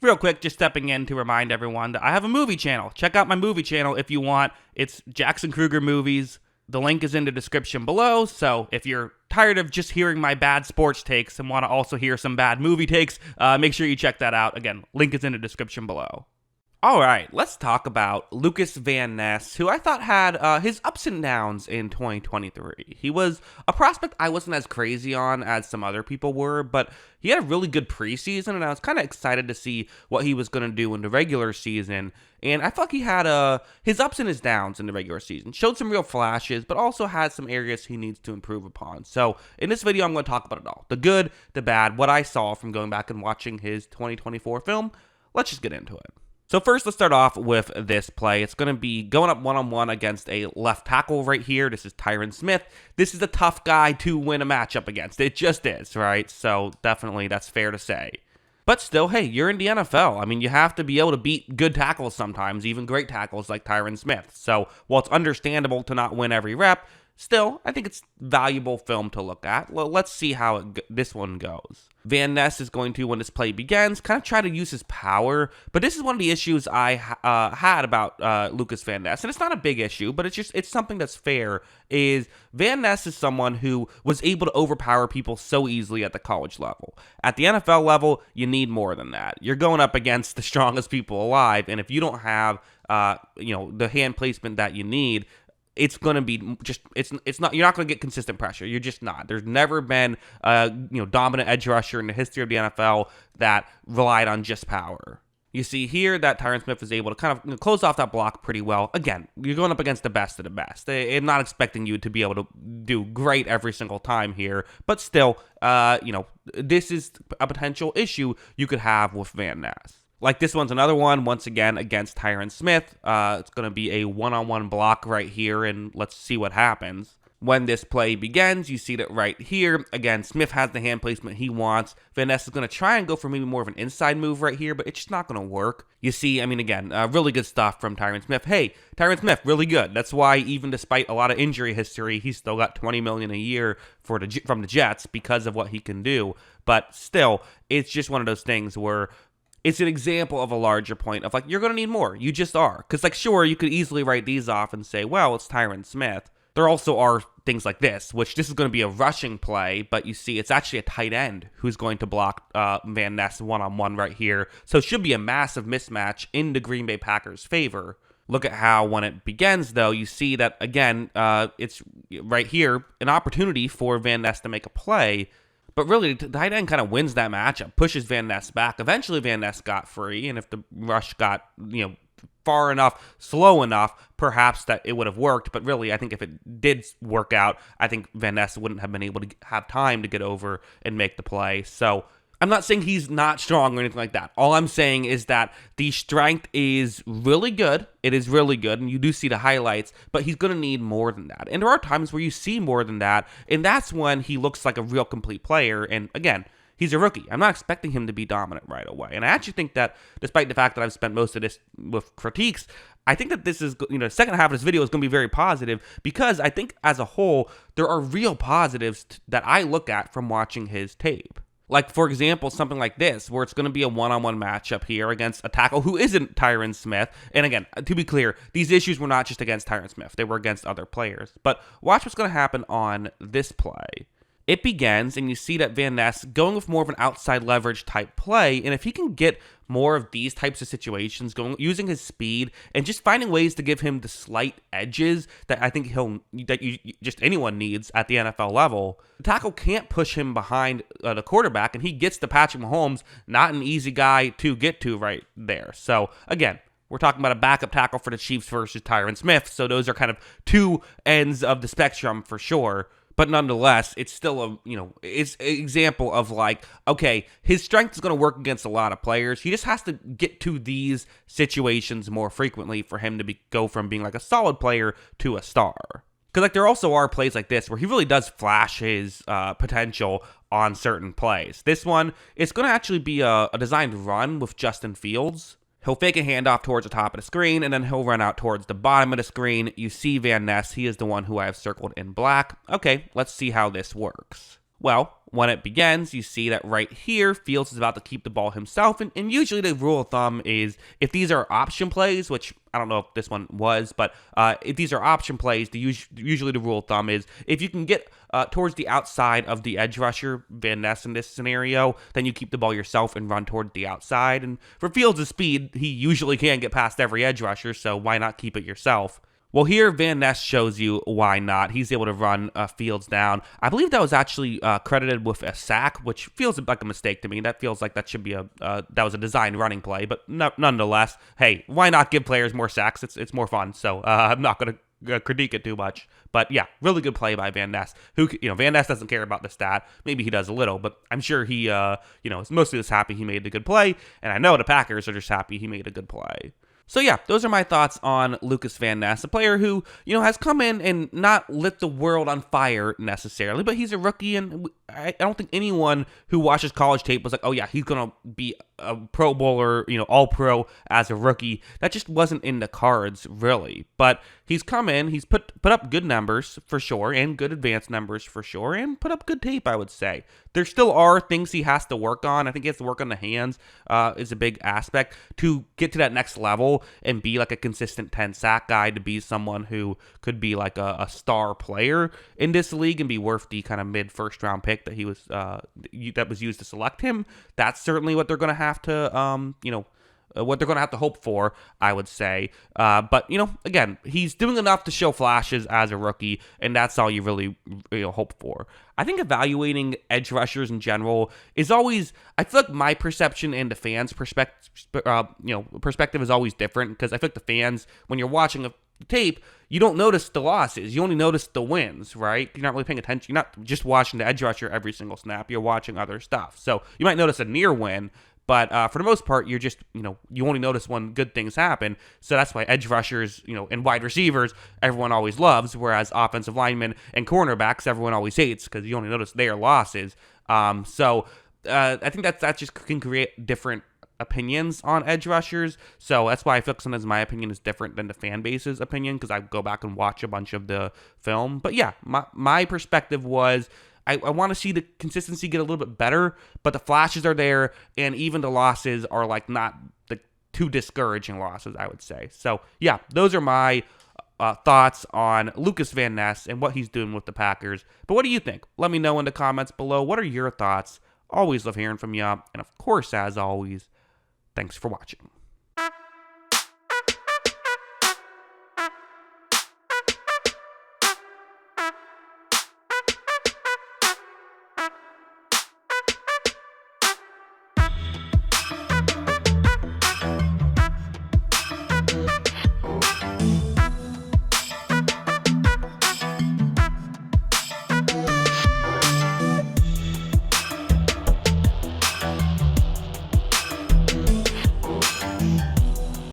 Real quick, just stepping in to remind everyone that I have a movie channel. Check out my movie channel if you want. It's Jackson Kruger Movies. The link is in the description below, so if you're tired of just hearing my bad sports takes and want to also hear some bad movie takes, make sure you check that out. Again, link is in the description below. All right, let's talk about Lukas Van Ness, who I thought had his ups and downs in 2023. He was a prospect I wasn't as crazy on as some other people were, but he had a really good preseason, and I was kind of excited to see what he was going to do in the regular season. And I thought he had his ups and his downs in the regular season. Showed some real flashes, but also had some areas he needs to improve upon. So in this video, I'm going to talk about it all. The good, the bad, what I saw from going back and watching his 2024 film. Let's just get into it. So first, let's start off with this play. It's going to be going up one-on-one against a left tackle right here. This is Tyron Smith. This is a tough guy to win a matchup against. It just is, right? So definitely that's fair to say. But still, hey, you're in the NFL. I mean, you have to be able to beat good tackles sometimes, even great tackles like Tyron Smith. So while it's understandable to not win every rep, still, I think it's valuable film to look at. Well, let's see how this one goes. Van Ness is going to, when this play begins, kind of try to use his power. But this is one of the issues I had about Lukas Van Ness. And it's not a big issue, but it's something that's fair, is Van Ness is someone who was able to overpower people so easily at the college level. At the NFL level, you need more than that. You're going up against the strongest people alive, and if you don't have the hand placement that you need, it's going to be just, it's not, you're not going to get consistent pressure. You're just not. There's never been a dominant edge rusher in the history of the NFL that relied on just power. You see here that Tyron Smith is able to kind of close off that block pretty well. Again, you're going up against the best of the best. I'm not expecting you to be able to do great every single time here, but still, this is a potential issue you could have with Van Ness. Like this one's another one, once again, against Tyron Smith. It's going to be a one-on-one block right here, and let's see what happens. When this play begins, you see that right here. Again, Smith has the hand placement he wants. Van Ness is going to try and go for maybe more of an inside move right here, but it's just not going to work. You see, I mean, again, really good stuff from Tyron Smith. Hey, Tyron Smith, really good. That's why even despite a lot of injury history, he's still got $20 million a year from the Jets because of what he can do. But still, it's just one of those things where it's an example of a larger point of, like, you're going to need more. You just are. Because, like, sure, you could easily write these off and say, well, it's Tyron Smith. There also are things like this, which this is going to be a rushing play, but you see it's actually a tight end who's going to block Van Ness one-on-one right here. So it should be a massive mismatch in the Green Bay Packers' favor. Look at how when it begins, though, you see that, again, it's right here, an opportunity for Van Ness to make a play. But really, the tight end kind of wins that matchup, pushes Van Ness back. Eventually, Van Ness got free, and if the rush got, far enough, slow enough, perhaps that it would have worked. But really, I think if it did work out, I think Van Ness wouldn't have been able to have time to get over and make the play. So I'm not saying he's not strong or anything like that. All I'm saying is that the strength is really good. It is really good, and you do see the highlights, but he's going to need more than that. And there are times where you see more than that, and that's when he looks like a real complete player. And again, he's a rookie. I'm not expecting him to be dominant right away. And I actually think that, despite the fact that I've spent most of this with critiques, I think that this is, the second half of this video is going to be very positive, because I think as a whole, there are real positives that I look at from watching his tape. Like, for example, something like this, where it's going to be a one-on-one matchup here against a tackle who isn't Tyron Smith. And again, to be clear, these issues were not just against Tyron Smith. They were against other players. But watch what's going to happen on this play. It begins, and you see that Van Ness going with more of an outside leverage type play, and if he can get more of these types of situations, using his speed and just finding ways to give him the slight edges that I think anyone needs at the NFL level, the tackle can't push him behind the quarterback, and he gets to Patrick Mahomes, not an easy guy to get to right there. So again, we're talking about a backup tackle for the Chiefs versus Tyron Smith, so those are kind of two ends of the spectrum for sure. But nonetheless, it's still it's an example of, like, okay, his strength is going to work against a lot of players. He just has to get to these situations more frequently for him to go from being like a solid player to a star. Because, like, there also are plays like this where he really does flash his potential on certain plays. This one, it's going to actually be a designed run with Justin Fields. He'll fake a handoff towards the top of the screen, and then he'll run out towards the bottom of the screen. You see Van Ness. He is the one who I have circled in black. Okay, let's see how this works. Well, when it begins, you see that right here, Fields is about to keep the ball himself. And usually the rule of thumb is if these are option plays, which I don't know if this one was, but if these are option plays, usually the rule of thumb is if you can get towards the outside of the edge rusher, Van Ness in this scenario, then you keep the ball yourself and run toward the outside. And for Fields' speed, he usually can get past every edge rusher, so why not keep it yourself? Well, here Van Ness shows you why not. He's able to run Fields down. I believe that was actually credited with a sack, which feels like a mistake to me. That feels like that should be that was a designed running play, but nonetheless, hey, why not give players more sacks? It's more fun. So I'm not going to critique it too much. But yeah, really good play by Van Ness. Van Ness doesn't care about the stat. Maybe he does a little, but I'm sure he is mostly just happy he made the good play. And I know the Packers are just happy he made a good play. So yeah, those are my thoughts on Lukas Van Ness, a player who, has come in and not lit the world on fire necessarily, but he's a rookie, and I don't think anyone who watches college tape was like, oh yeah, he's going to be a Pro Bowler, all pro as a rookie. That just wasn't in the cards, really. But he's come in, he's put up good numbers for sure, and good advanced numbers for sure, and put up good tape, I would say. There still are things he has to work on. I think he has to work on the hands is a big aspect to get to that next level and be like a consistent 10-sack guy, to be someone who could be like a star player in this league and be worth the kind of mid-first round pick that he was that was used to select him. That's certainly what they're going to have to what they're going to have to hope for, I would say. But, again, he's doing enough to show flashes as a rookie, and that's all you really hope for. I think evaluating edge rushers in general is always, I feel like my perception and the fans' perspective is always different, because I feel like the fans, when you're watching a tape, you don't notice the losses. You only notice the wins, right? You're not really paying attention. You're not just watching the edge rusher every single snap. You're watching other stuff. So you might notice a near win, but for the most part, you're just, you only notice when good things happen. So that's why edge rushers, and wide receivers, everyone always loves, whereas offensive linemen and cornerbacks, everyone always hates, because you only notice their losses. I think that just can create different opinions on edge rushers. So that's why I feel like sometimes my opinion is different than the fan base's opinion, because I go back and watch a bunch of the film. But yeah, my perspective was, I want to see the consistency get a little bit better, but the flashes are there, and even the losses are like not the too discouraging losses, I would say. So yeah, those are my thoughts on Lukas Van Ness and what he's doing with the Packers. But what do you think? Let me know in the comments below. What are your thoughts? Always love hearing from you. And of course, as always, thanks for watching.